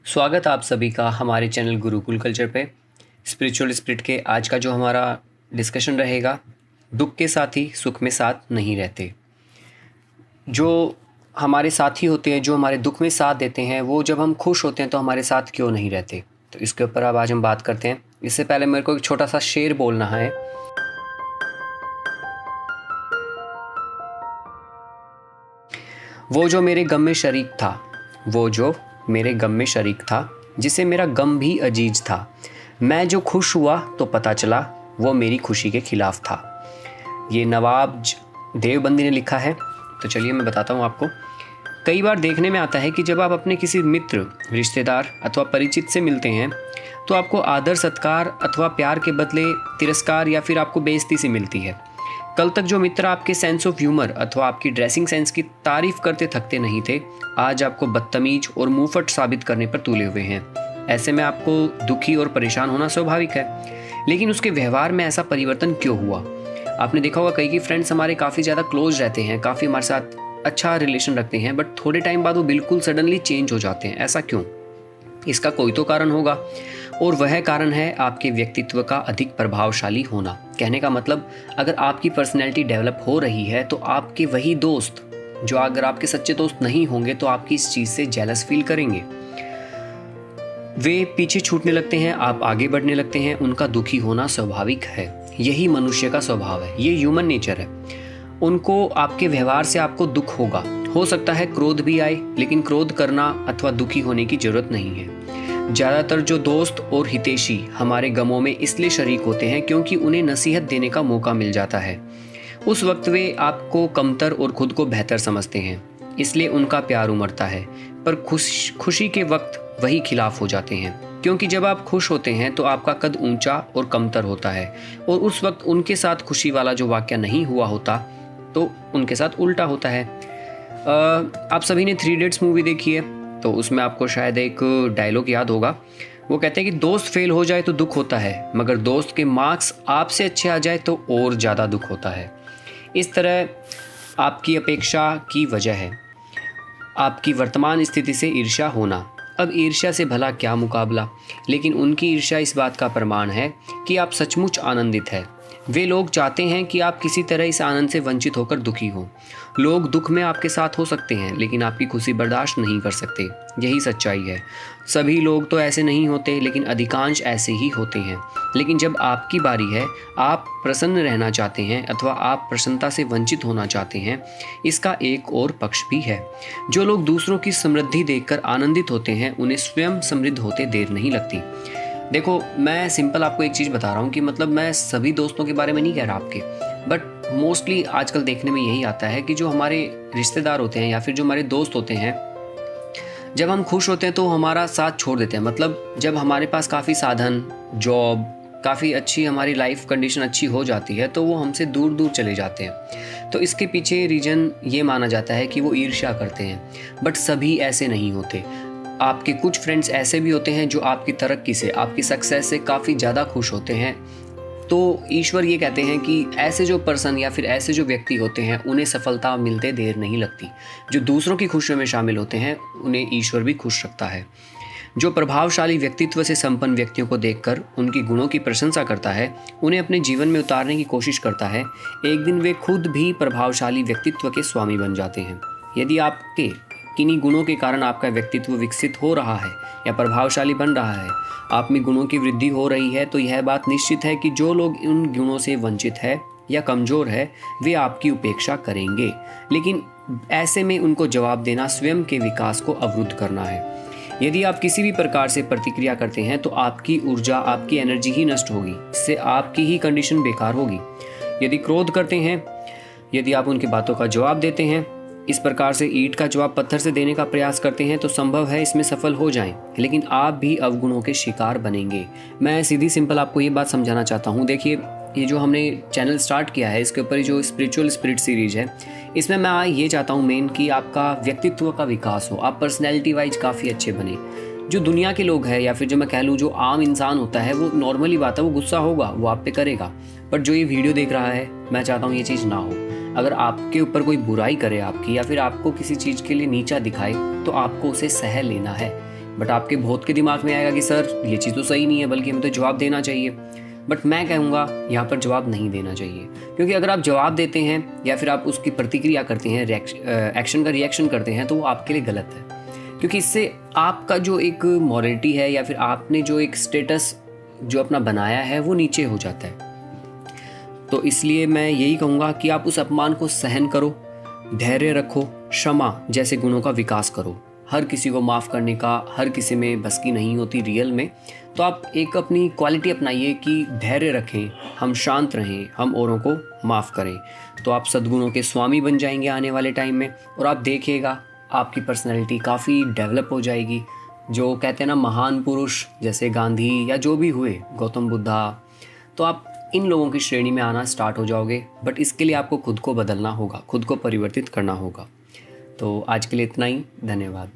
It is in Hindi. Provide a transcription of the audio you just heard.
स्वागत आप सभी का हमारे चैनल गुरुकुल कल्चर पे। स्पिरिचुअल स्पिरिट के आज का जो हमारा डिस्कशन रहेगा, दुख के साथी सुख में साथ नहीं रहते। जो हमारे साथी होते हैं, जो हमारे दुख में साथ देते हैं, वो जब हम खुश होते हैं तो हमारे साथ क्यों नहीं रहते। तो इसके ऊपर अब आज हम बात करते हैं। इससे पहले मेरे को एक छोटा सा शेर बोलना है। वो जो मेरे गम में शरीक था, वो जो मेरे गम में शरीक था, जिसे मेरा गम भी अजीज था। मैं जो खुश हुआ तो पता चला वो मेरी खुशी के खिलाफ था। ये नवाब देवबंदी ने लिखा है। तो चलिए मैं बताता हूँ आपको। कई बार देखने में आता है कि जब आप अपने किसी मित्र, रिश्तेदार अथवा परिचित से मिलते हैं तो आपको आदर सत्कार अथवा प्यार के बदले तिरस्कार या फिर आपको बेइज्जती सी मिलती है। कल तक जो मित्र आपके सेंस ऑफ ह्यूमर अथवा आपकी ड्रेसिंग सेंस की तारीफ करते थकते नहीं थे, आज आपको बदतमीज और मुंहफट साबित करने पर तुले हुए हैं। ऐसे में आपको दुखी और परेशान होना स्वाभाविक है, लेकिन उसके व्यवहार में ऐसा परिवर्तन क्यों हुआ? आपने देखा होगा कई फ्रेंड्स हमारे काफ़ी ज़्यादा क्लोज रहते हैं, काफ़ी हमारे साथ अच्छा रिलेशन रखते हैं, बट थोड़े टाइम बाद वो बिल्कुल सडनली चेंज हो जाते हैं। ऐसा क्यों? इसका कोई तो कारण होगा, और वह कारण है आपके व्यक्तित्व का अधिक प्रभावशाली होना। कहने का मतलब, अगर आपकी पर्सनैलिटी डेवलप हो रही है तो आपके वही दोस्त, जो अगर आपके सच्चे दोस्त नहीं होंगे तो आपकी इस चीज़ से जेलस फील करेंगे। वे पीछे छूटने लगते हैं, आप आगे बढ़ने लगते हैं। उनका दुखी होना स्वाभाविक है। यही मनुष्य का स्वभाव है, ये ह्यूमन नेचर है। उनको आपके व्यवहार से आपको दुख होगा। हो सकता है क्रोध भी आए, लेकिन क्रोध करना अथवा दुखी होने की जरूरत नहीं है। ज़्यादातर जो दोस्त और हितैषी हमारे गमों में इसलिए शरीक होते हैं क्योंकि उन्हें नसीहत देने का मौका मिल जाता है। उस वक्त वे आपको कमतर और खुद को बेहतर समझते हैं, इसलिए उनका प्यार उमड़ता है। पर खुशी के वक्त वही खिलाफ हो जाते हैं, क्योंकि जब आप खुश होते हैं तो आपका कद ऊंचा और कमतर होता है, और उस वक्त उनके साथ खुशी वाला जो वाक़या नहीं हुआ होता तो उनके साथ उल्टा होता है। आप सभी ने 3 इडियट्स मूवी देखी है, तो उसमें आपको शायद एक डायलॉग याद होगा। वो कहते हैं कि दोस्त फेल हो जाए तो दुख होता है, मगर दोस्त के मार्क्स आपसे अच्छे आ जाए तो और ज़्यादा दुख होता है। इस तरह आपकी अपेक्षा की वजह है आपकी वर्तमान स्थिति से ईर्ष्या होना। अब ईर्ष्या से भला क्या मुकाबला, लेकिन उनकी ईर्ष्या इस बात का प्रमाण है कि आप सचमुच आनंदित हैं। वे लोग चाहते हैं कि आप किसी तरह इस आनंद से वंचित होकर दुखी हो। लोग दुख में आपके साथ हो सकते हैं, लेकिन आपकी खुशी बर्दाश्त नहीं कर सकते। यही सच्चाई है। सभी लोग तो ऐसे नहीं होते, लेकिन अधिकांश ऐसे ही होते हैं। लेकिन जब आपकी बारी है, आप प्रसन्न रहना चाहते हैं अथवा आप प्रसन्नता से वंचित होना चाहते हैं, इसका एक और पक्ष भी है। जो लोग दूसरों की समृद्धि देखकर आनंदित होते हैं, उन्हें स्वयं समृद्ध होते देर नहीं लगती। देखो, मैं सिंपल आपको एक चीज़ बता रहा हूँ कि मतलब मैं सभी दोस्तों के बारे में नहीं कह रहा आपके, बट मोस्टली आजकल देखने में यही आता है कि जो हमारे रिश्तेदार होते हैं या फिर जो हमारे दोस्त होते हैं, जब हम खुश होते हैं तो हमारा साथ छोड़ देते हैं। मतलब जब हमारे पास काफ़ी साधन, जॉब, काफ़ी अच्छी हमारी लाइफ कंडीशन अच्छी हो जाती है तो वो हमसे दूर दूर चले जाते हैं। तो इसके पीछे रीज़न ये माना जाता है कि वो ईर्ष्या करते हैं, बट सभी ऐसे नहीं होते। आपके कुछ फ्रेंड्स ऐसे भी होते हैं जो आपकी तरक्की से, आपकी सक्सेस से काफ़ी ज़्यादा खुश होते हैं। तो ईश्वर ये कहते हैं कि ऐसे जो पर्सन या फिर ऐसे जो व्यक्ति होते हैं, उन्हें सफलता मिलते देर नहीं लगती। जो दूसरों की खुशियों में शामिल होते हैं, उन्हें ईश्वर भी खुश रखता है। जो प्रभावशाली व्यक्तित्व से संपन्न व्यक्तियों को देखकर उनकी गुणों की प्रशंसा करता है, उन्हें अपने जीवन में उतारने की कोशिश करता है, एक दिन वे खुद भी प्रभावशाली व्यक्तित्व के स्वामी बन जाते हैं। यदि आपके किन्हीं गुणों के कारण आपका व्यक्तित्व विकसित हो रहा है या प्रभावशाली बन रहा है, आप में गुणों की वृद्धि हो रही है, तो यह बात निश्चित है कि जो लोग उन गुणों से वंचित है या कमज़ोर है, वे आपकी उपेक्षा करेंगे। लेकिन ऐसे में उनको जवाब देना स्वयं के विकास को अवरुद्ध करना है। यदि आप किसी भी प्रकार से प्रतिक्रिया करते हैं तो आपकी ऊर्जा, आपकी एनर्जी ही नष्ट होगी। इससे आपकी ही कंडीशन बेकार होगी। यदि क्रोध करते हैं, यदि आप उनकी बातों का जवाब देते हैं, इस प्रकार से ईंट का जवाब पत्थर से देने का प्रयास करते हैं, तो संभव है इसमें सफल हो जाएं, लेकिन आप भी अवगुणों के शिकार बनेंगे। मैं सीधी सिंपल आपको ये बात समझाना चाहता हूँ। देखिए, ये जो हमने चैनल स्टार्ट किया है, इसके ऊपर जो स्पिरिचुअल स्पिरिट सीरीज है, इसमें मैं ये चाहता हूँ मेन कि आपका व्यक्तित्व का विकास हो, आप पर्सनैलिटी वाइज काफ़ी अच्छे बने। जो दुनिया के लोग हैं या फिर जो मैं कह लूँ जो आम इंसान होता है, वो नॉर्मली बात है, वो गुस्सा होगा, वो आप पे करेगा। बट जो ये वीडियो देख रहा है, मैं चाहता हूँ ये चीज़ ना हो। अगर आपके ऊपर कोई बुराई करे आपकी, या फिर आपको किसी चीज़ के लिए नीचा दिखाए, तो आपको उसे सह लेना है। बट आपके बहुत के दिमाग में आएगा कि सर ये चीज़ तो सही नहीं है, बल्कि हमें तो जवाब देना चाहिए। बट मैं कहूँगा यहाँ पर जवाब नहीं देना चाहिए, क्योंकि अगर आप जवाब देते हैं या फिर आप उसकी प्रतिक्रिया करते हैं, एक्शन का रिएक्शन करते हैं, तो वो आपके लिए गलत है। क्योंकि इससे आपका जो एक मॉरलिटी है या फिर आपने जो एक स्टेटस जो अपना बनाया है वो नीचे हो जाता है। तो इसलिए मैं यही कहूँगा कि आप उस अपमान को सहन करो, धैर्य रखो, क्षमा जैसे गुणों का विकास करो। हर किसी को माफ़ करने का हर किसी में बस की नहीं होती रियल में। तो आप एक अपनी क्वालिटी अपनाइए कि धैर्य रखें, हम शांत रहें, हम औरों को माफ़ करें। तो आप सद्गुणों के स्वामी बन जाएंगे आने वाले टाइम में, और आप देखिएगा आपकी पर्सनैलिटी काफ़ी डेवलप हो जाएगी। जो कहते हैं ना महान पुरुष जैसे गांधी या जो भी हुए, गौतम बुद्धा, तो आप इन लोगों की श्रेणी में आना स्टार्ट हो जाओगे। बट इसके लिए आपको खुद को बदलना होगा, खुद को परिवर्तित करना होगा। तो आज के लिए इतना ही, धन्यवाद।